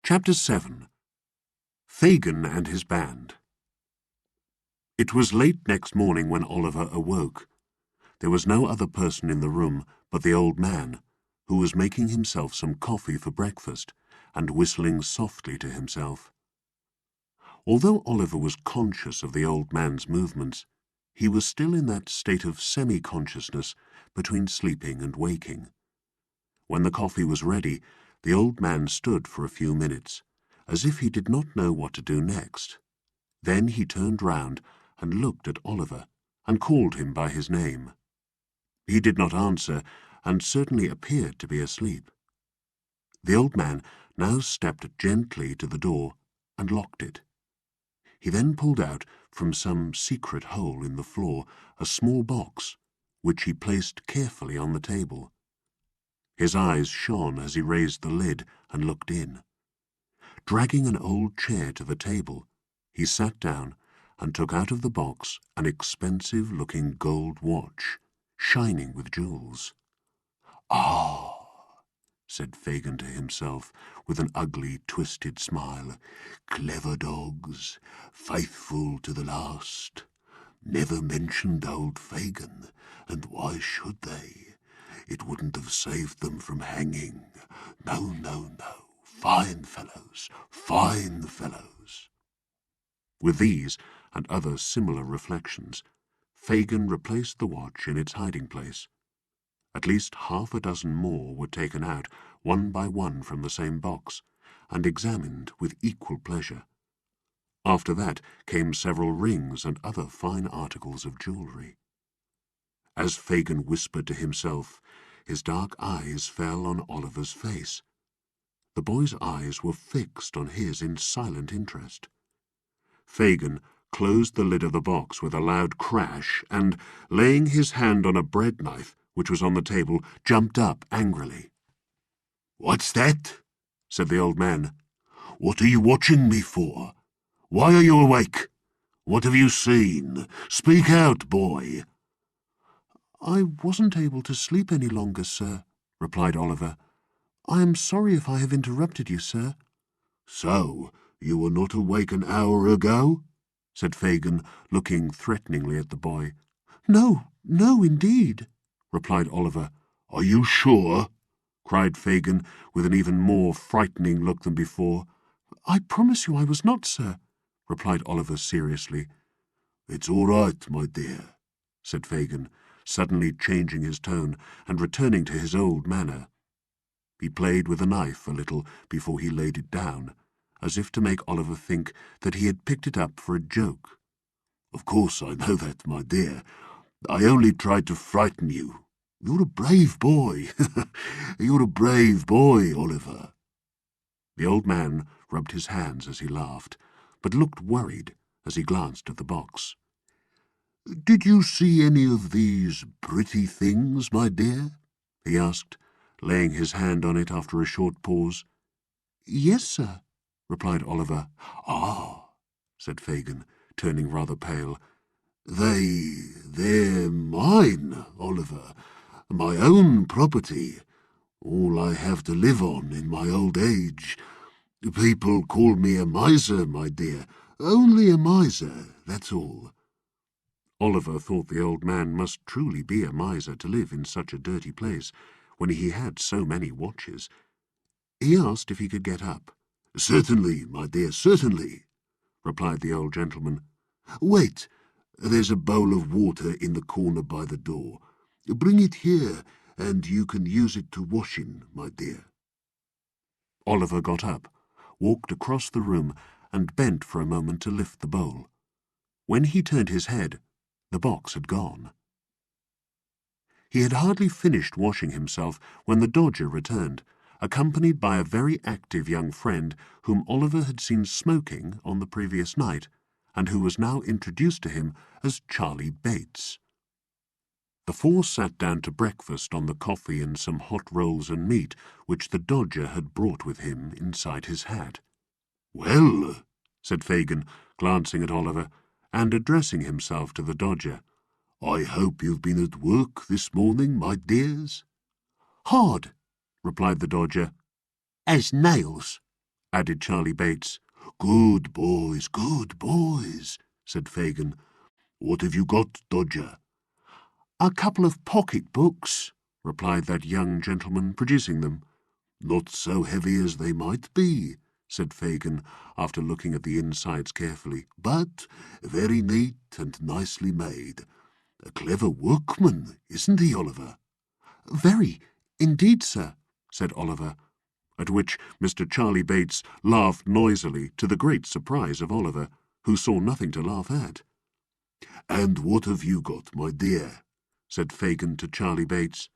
Chapter 7. Fagin and his Band. It was late next morning when Oliver awoke. There was no other person in the room but the old man, who was making himself some coffee for breakfast and whistling softly to himself. Although Oliver was conscious of the old man's movements, he was still in that state of semi-consciousness between sleeping and waking. When the coffee was ready, the old man stood for a few minutes, as if he did not know what to do next. Then he turned round and looked at Oliver, and called him by his name. He did not answer, and certainly appeared to be asleep. The old man now stepped gently to the door and locked it. He then pulled out from some secret hole in the floor a small box, which he placed carefully on the table. His eyes shone as he raised the lid and looked in. Dragging an old chair to the table, he sat down and took out of the box an expensive-looking gold watch, shining with jewels. "Ah," said Fagin to himself, with an ugly, twisted smile. "Clever dogs, faithful to the last. Never mentioned old Fagin, and why should they? It wouldn't have saved them from hanging. No, no, no. Fine fellows, fine fellows." With these and other similar reflections, Fagin replaced the watch in its hiding-place. At least half a dozen more were taken out, one by one from the same box, and examined with equal pleasure. After that came several rings and other fine articles of jewellery. As Fagin whispered to himself, his dark eyes fell on Oliver's face. The boy's eyes were fixed on his in silent interest. Fagin closed the lid of the box with a loud crash and, laying his hand on a bread knife which was on the table, jumped up angrily. "What's that?" said the old man. "What are you watching me for? Why are you awake? What have you seen? Speak out, boy." "I wasn't able to sleep any longer, sir," replied Oliver. "I am sorry if I have interrupted you, sir." "So, you were not awake an hour ago?" said Fagin, looking threateningly at the boy. "No, no, indeed," replied Oliver. "Are you sure?" cried Fagin, with an even more frightening look than before. "I promise you I was not, sir," replied Oliver seriously. "It's all right, my dear," said Fagin, suddenly changing his tone and returning to his old manner. He played with the knife a little before he laid it down, as if to make Oliver think that he had picked it up for a joke. "Of course I know that, my dear. I only tried to frighten you. You're a brave boy. You're a brave boy, Oliver." The old man rubbed his hands as he laughed, but looked worried as he glanced at the box. "Did you see any of these pretty things, my dear?" he asked, laying his hand on it after a short pause. "Yes, sir," replied Oliver. "Ah," said Fagin, turning rather pale. They're mine, Oliver. My own property. All I have to live on in my old age. People call me a miser, my dear. Only a miser, that's all." Oliver thought the old man must truly be a miser to live in such a dirty place, when he had so many watches. He asked if he could get up. "Certainly, my dear, certainly," replied the old gentleman. "Wait, there's a bowl of water in the corner by the door. Bring it here, and you can use it to wash in, my dear." Oliver got up, walked across the room, and bent for a moment to lift the bowl. When he turned his head, the box had gone. He had hardly finished washing himself when the Dodger returned, accompanied by a very active young friend whom Oliver had seen smoking on the previous night, and who was now introduced to him as Charlie Bates. The four sat down to breakfast on the coffee and some hot rolls and meat which the Dodger had brought with him inside his hat. "Well," said Fagin, glancing at Oliver, and addressing himself to the Dodger, "I hope you've been at work this morning, my dears?" "Hard," replied the Dodger. "As nails," added Charlie Bates. Good boys, said Fagin. What have you got, Dodger? A couple of pocket-books, replied that young gentleman, producing them. Not so heavy as they might be, said Fagin, after looking at the insides carefully, but very neat and nicely made. A clever workman, isn't he, Oliver? Very, indeed, sir, said Oliver, at which Mr. Charlie Bates laughed noisily, to the great surprise of Oliver, who saw nothing to laugh at. And what have you got, my dear? Said Fagin to Charlie Bates.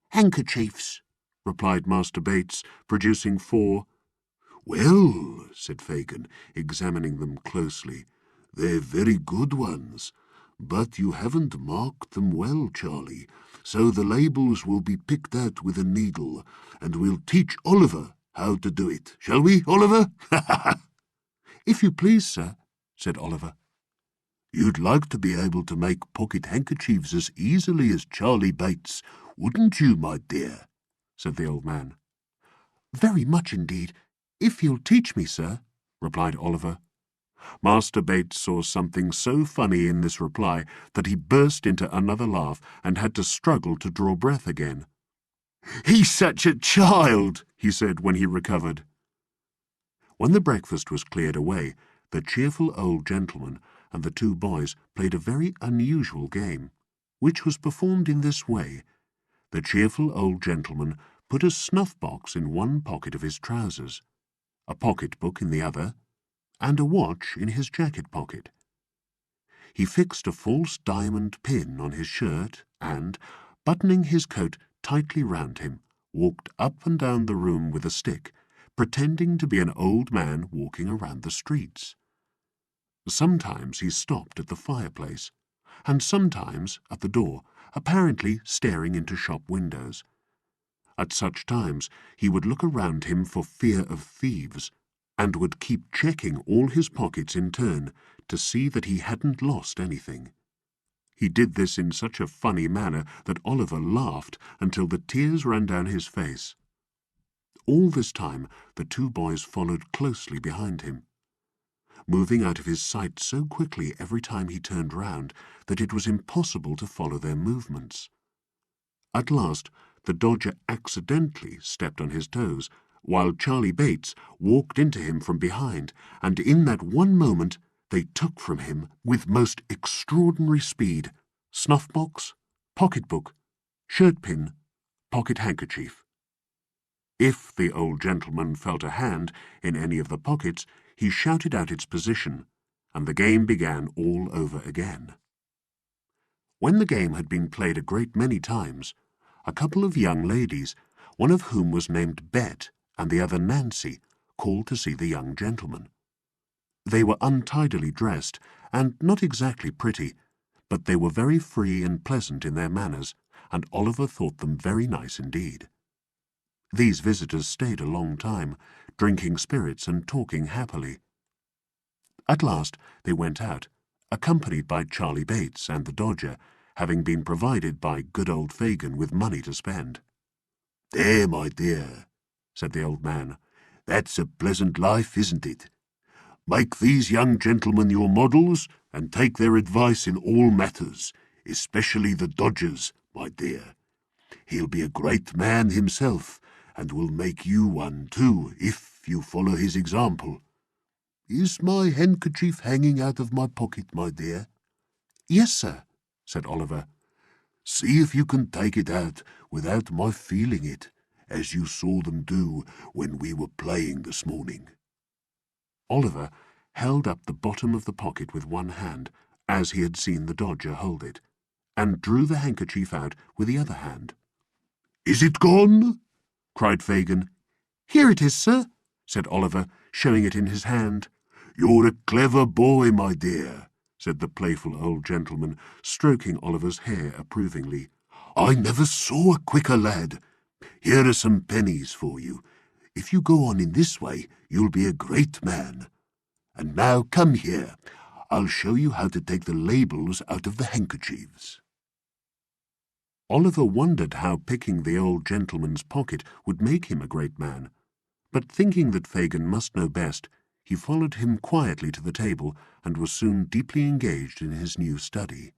Handkerchiefs, replied Master Bates, producing 4. Well, said Fagin, examining them closely, they're very good ones, but you haven't marked them well, Charlie, so the labels will be picked out with a needle, and we'll teach Oliver how to do it. Shall we, Oliver? If you please, sir, said Oliver. You'd like to be able to make pocket handkerchiefs as easily as Charlie Bates, wouldn't you, my dear? Said the old man. Very much indeed, if you'll teach me, sir, replied Oliver. Master Bates saw something so funny in this reply that he burst into another laugh and had to struggle to draw breath again. He's such a child, he said when he recovered. When the breakfast was cleared away, the cheerful old gentleman and the 2 boys played a very unusual game, which was performed in this way. The cheerful old gentleman put a snuff-box in one pocket of his trousers, a pocket-book in the other, and a watch in his jacket pocket. He fixed a false diamond pin on his shirt and, buttoning his coat tightly round him, walked up and down the room with a stick, pretending to be an old man walking around the streets. Sometimes he stopped at the fireplace, and sometimes at the door, apparently staring into shop windows. At such times he would look around him for fear of thieves, and would keep checking all his pockets in turn to see that he hadn't lost anything. He did this in such a funny manner that Oliver laughed until the tears ran down his face. All this time the 2 boys followed closely behind him, moving out of his sight so quickly every time he turned round that it was impossible to follow their movements. At last the Dodger accidentally stepped on his toes, while Charlie Bates walked into him from behind, and in that one moment they took from him, with most extraordinary speed, snuff-box, pocket-book, shirt-pin, pocket-handkerchief. If the old gentleman felt a hand in any of the pockets, he shouted out its position, and the game began all over again. When the game had been played a great many times, a couple of young ladies, one of whom was named Bet and the other Nancy, called to see the young gentleman. They were untidily dressed, and not exactly pretty, but they were very free and pleasant in their manners, and Oliver thought them very nice indeed. These visitors stayed a long time, drinking spirits and talking happily. At last they went out, accompanied by Charlie Bates and the Dodger, having been provided by good old Fagin with money to spend. There, my dear, said the old man, that's a pleasant life, isn't it? Make these young gentlemen your models, and take their advice in all matters, especially the Dodger's, my dear. He'll be a great man himself, and will make you one too, if you follow his example. Is my handkerchief hanging out of my pocket, my dear? Yes, sir, said Oliver. See if you can take it out without my feeling it, as you saw them do when we were playing this morning. Oliver held up the bottom of the pocket with one hand, as he had seen the Dodger hold it, and drew the handkerchief out with the other hand. Is it gone? Cried Fagin. Here it is, sir, said Oliver, showing it in his hand. You're a clever boy, my dear, said the playful old gentleman, stroking Oliver's hair approvingly. I never saw a quicker lad. Here are some pennies for you. If you go on in this way, you'll be a great man. And now come here. I'll show you how to take the labels out of the handkerchiefs. Oliver wondered how picking the old gentleman's pocket would make him a great man, But thinking that Fagin must know best, he followed him quietly to the table and was soon deeply engaged in his new study.